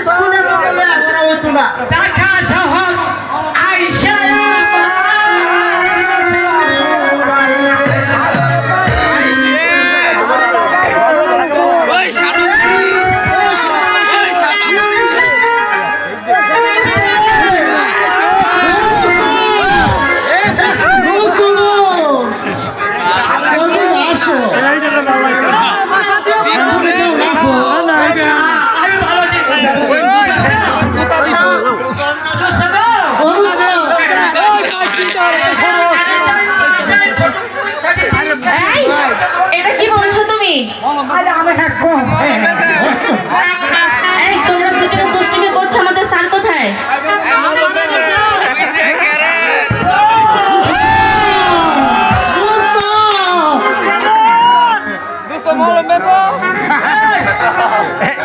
স্কুলে তো বলে আমরা হইতো না ঢাকা শহর আইসা এটা কি বলছো তুমি? এই তোমরা দুজনে দুষ্টুমি করছো, আমাদের স্যার কোথায়?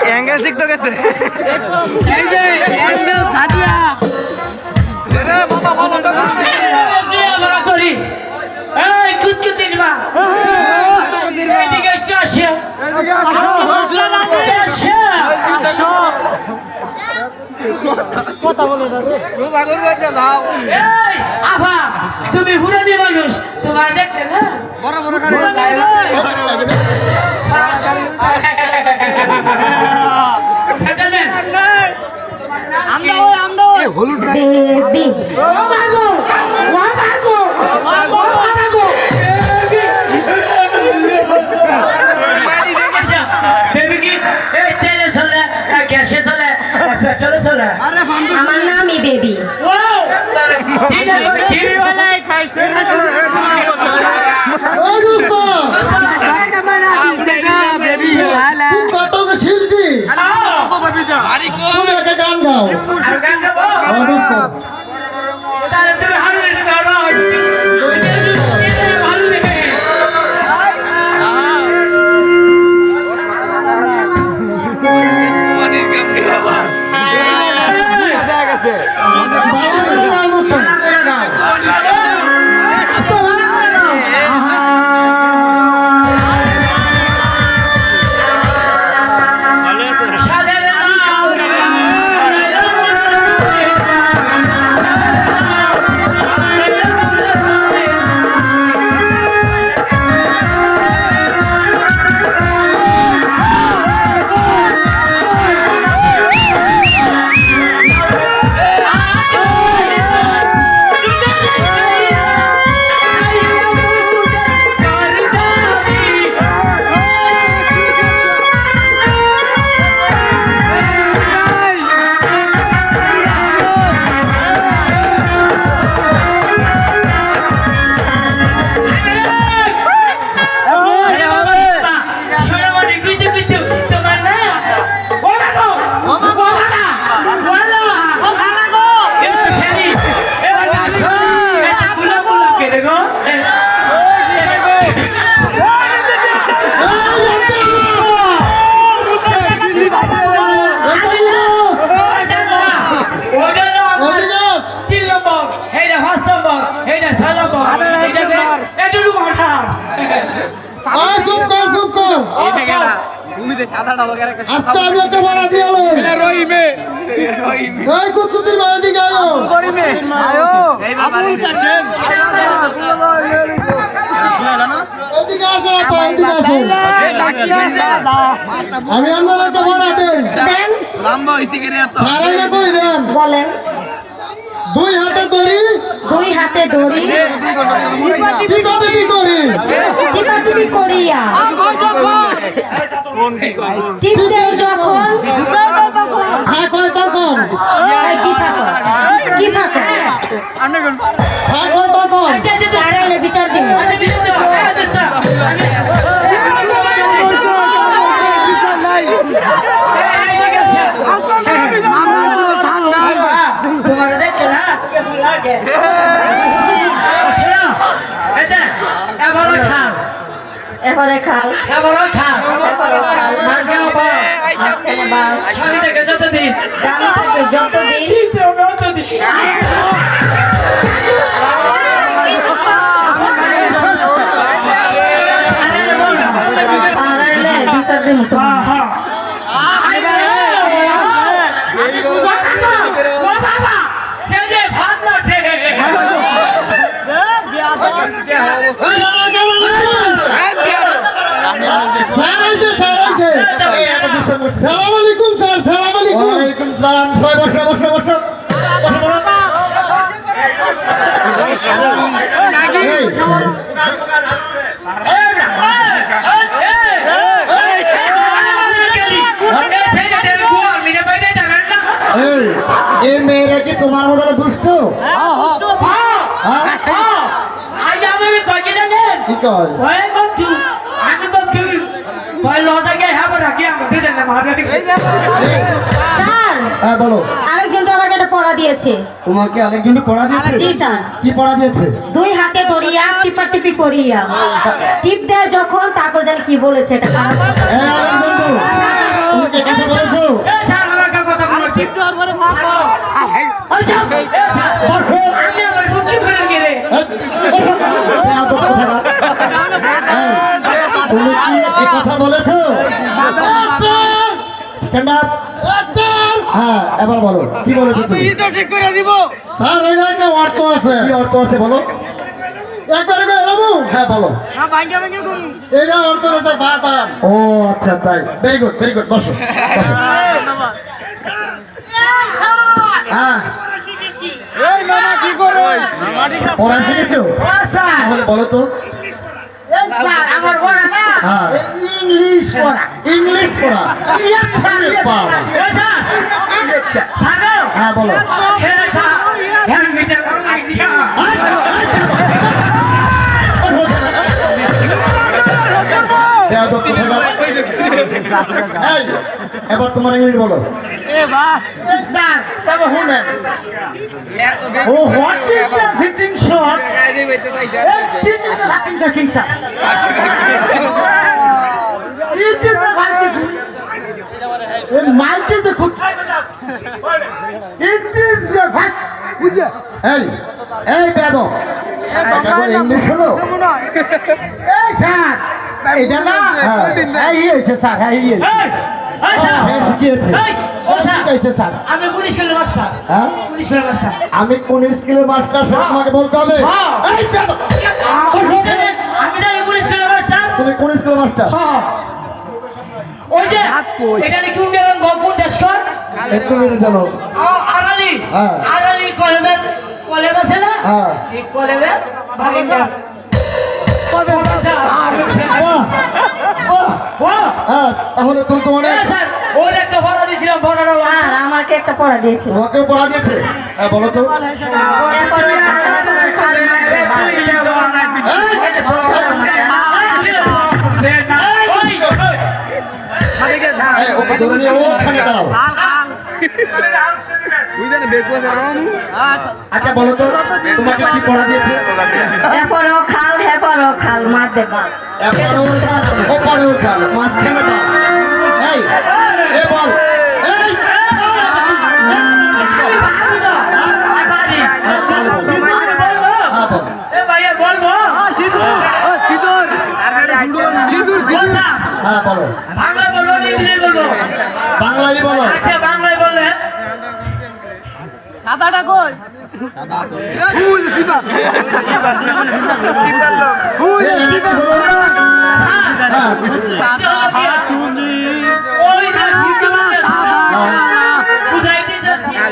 অ্যাঙ্গেল শিখতে গেছে তুমি হুরানি মানুষ, তোমার দেখলে না বড় বড় বেবি আমার নামই বেবি। কত শিল্পী তুমি একটা গান গাও আজকে আমি একটা মারা দিয়ে কুতুতির মারা দিকে আমি আপনার একটা মারা দেন সারাই না কই দেন বলেন। দুই হাতে দড়ি টিপাটিপি করি টিপাটিপি করিয়া টিপতে যখন হয় তখন কি ফাঁকা হয় তখন সারাইলে বিচার দিব। তোমার দেখে না লাগে এবারে খাল স্বামী থেকে যতদিন বিচার দিব। স্যার আইছে সালাম আলাইকুম স্যার সালাম আলাইকুম ওয়ালাইকুম সালাম সবাই বসো বসো বসো এই মেয়েরা কি তোমার মতো দুষ্ট কি কয় স্যার হ্যাঁ বলো আরেকজন তো আমাকে একটা পড়া দিয়েছে। তোমাকে আরেকজন পড়া দিয়েছে জি স্যার। কি পড়া দিয়েছে দুই হাতে ধরিয়া টিপাটিপি করিয়া টিপ দেয় যখন তারপর জানি কি বলেছে এটা খারাপ। হ্যাঁ আরেকজন তুমি কি কথা বলেছো আচ্ছা বসো তুমি কি এই কথা বলেছো স্ট্যান্ড আপ হ্যাঁ এবার বলো কি বলেছো তুমি স্যার এটা একটা অর্থ আছে কি অর্থ আছে বলো একবার করে এলামু হ্যাঁ বলো এটা অর্থ হচ্ছে বাদাম ও আচ্ছা তাই ভেরি গুড বসো বসো হ্যাঁ পড়া শিখেছো তাহলে বলো তো ইংলিশ পড়া হ্যাঁ বলো এই, এবার তোমার ইংলিশ বলো এই এই বেদম ইংলিশ হলো এটা না স্যার হ্যাঁ শিখিয়েছে স্যার আমি 19 কিলো মাস্টার হ্যাঁ 19 কিলো মাস্টার আমি কোন স্কুলের মাস্টার সব তোমাকে বলতে হবে এই বেদম আমি জানি 19 কিলো মাস্টার তুমি কোন স্কুলের মাস্টার ওই যে এটা কি উগেরন কোন দেশ কর তুমি জানো আরালি হ্যাঁ। আরালি কলেজ আছে না হ্যাঁ। এই কলেজে ভাগিনা তাহলে তুমি তোমার স্যার ওর একটা পড়া দিয়েছিলাম পড়ানো আর আমাকে একটা পড়া দিয়েছে। তোমাকেও পড়া দিয়েছে হ্যাঁ বলো তো এরপরে খাল মারতে বাদ। এই, ওকে ধরে নিয়ে ওখানে দাঁড়াও আচ্ছা বলো তো তোমাকে কি পড়া দিয়েছে এরপরও খাল মারতে বাদ। ওপরেও খাল মাঝখানে বাল এই এ বল এই হ্যাঁ বল হ্যাঁ বলো বাংলায় বলো বাংলায় বললে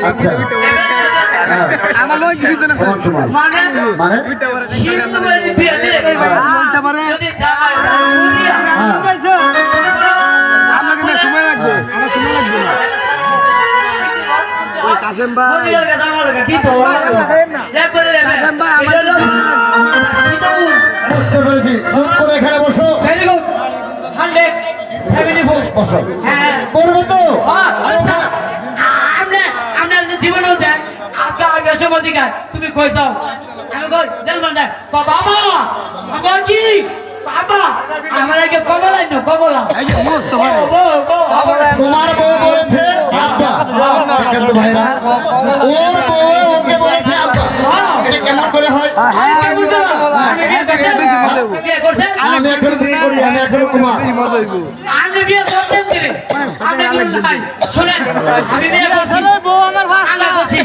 আচ্ছা আমার সমান মানে মানে শিবনুরের বিয়ে দিলে যদি কাসেম ভাই বুঝতে পেরেছি চুপ করে এখানে বসো বসো করবে তো আপনার জীবনেও দেন আজকে আগে চমৎকার তুমি কই যাও আমি কই জেলমান দেয় বাবা আমার কি বাবা আমার আগে কমলা না কমলা তোমার বউ বলেছে আব্বা কিন্তু ভাইরা ওর বউ ওকে বলেছে আব্বা এটা কেমন করে হয় আমি এখন বিয়ে করি আমি এখনো কুমার। আমি বিয়ে করতেন কি রে? আমি কিন্তু নাই। শোনেন, আমি বিয়ে করছি। আগে করছি।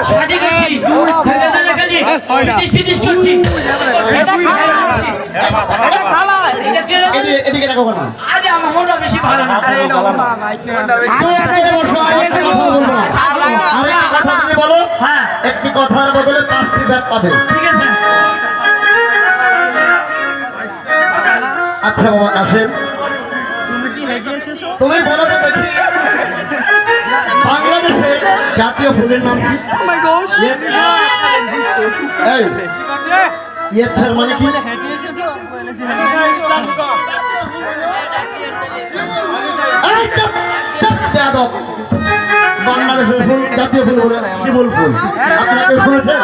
শাদি করছি। ধরে ধরে খালি পিটিস করছি। এটা এদিকে দেখো কেন? আরে আমার মনটা বেশি ভালো না। তুমি এখানে বসো, আর একটা কথা বলবো না। আরেকটা কথা যদি বলো, হ্যাঁ, একটি কথার বদলে 5টি ব্যাগ পাবে। ঠিক আছে। আচ্ছা বাবা কাশেম, তুমি বলো তো দেখি, বাংলাদেশের জাতীয় ফুলের নাম কি? এই ইয়ের মানে কি? এই চুপ, চুপ, বেয়াদব। বাংলাদেশের ফুল, জাতীয় ফুল বলে শিমুল ফুল। আপনারা কেউ শুনেছেন?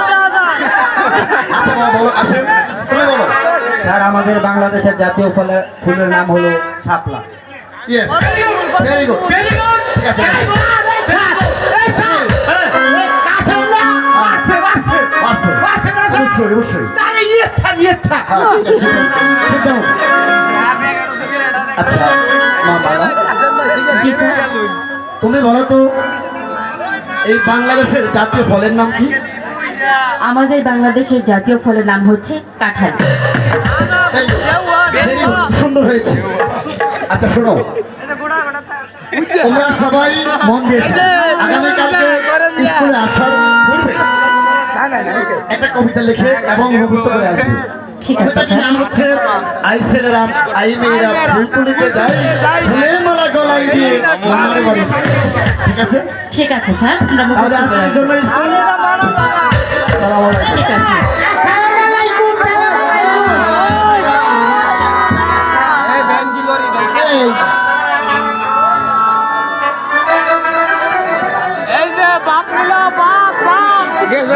আচ্ছা বাবা বলো কাশেম, তুমি বলো। স্যার আমাদের বাংলাদেশের জাতীয় ফুলের নাম হলো শাপলা। Yes, very good. Very good. ঠিক আছে, অবশ্যই অবশ্যই। হ্যাঁ, ঠিক আছে, sit down. আচ্ছা মা বাবা, জি স্যার। তুমি বলো তো এই বাংলাদেশের জাতীয় ফলের নাম কি? আমাদের বাংলাদেশের জাতীয় ফলের নাম হচ্ছে কাঁঠাল। Very good, সুন্দর হয়েছে। আচ্ছা শোনো, তোমরা সবাই মন দিয়ে শোনো। আগামীকালকে স্কুলে আসার পূর্বে একটা কবিতা লিখে এবং মুখস্থ করে আসবে। ঠিক আছে কবিতাটির স্যার। নাম হচ্ছে আই ছেলেরা আই মেয়েরা ফুল তুলিতে যায়, ফুলের মালা গলায় দিয়ে আমার বাড়ি যায়। ঠিক আছে, ঠিক আছে স্যার, আমরা তাহলে মুখস্থ করে আজকের জন্য স্কুল। আসসালামু আলাইকুম। ঠিক আছে।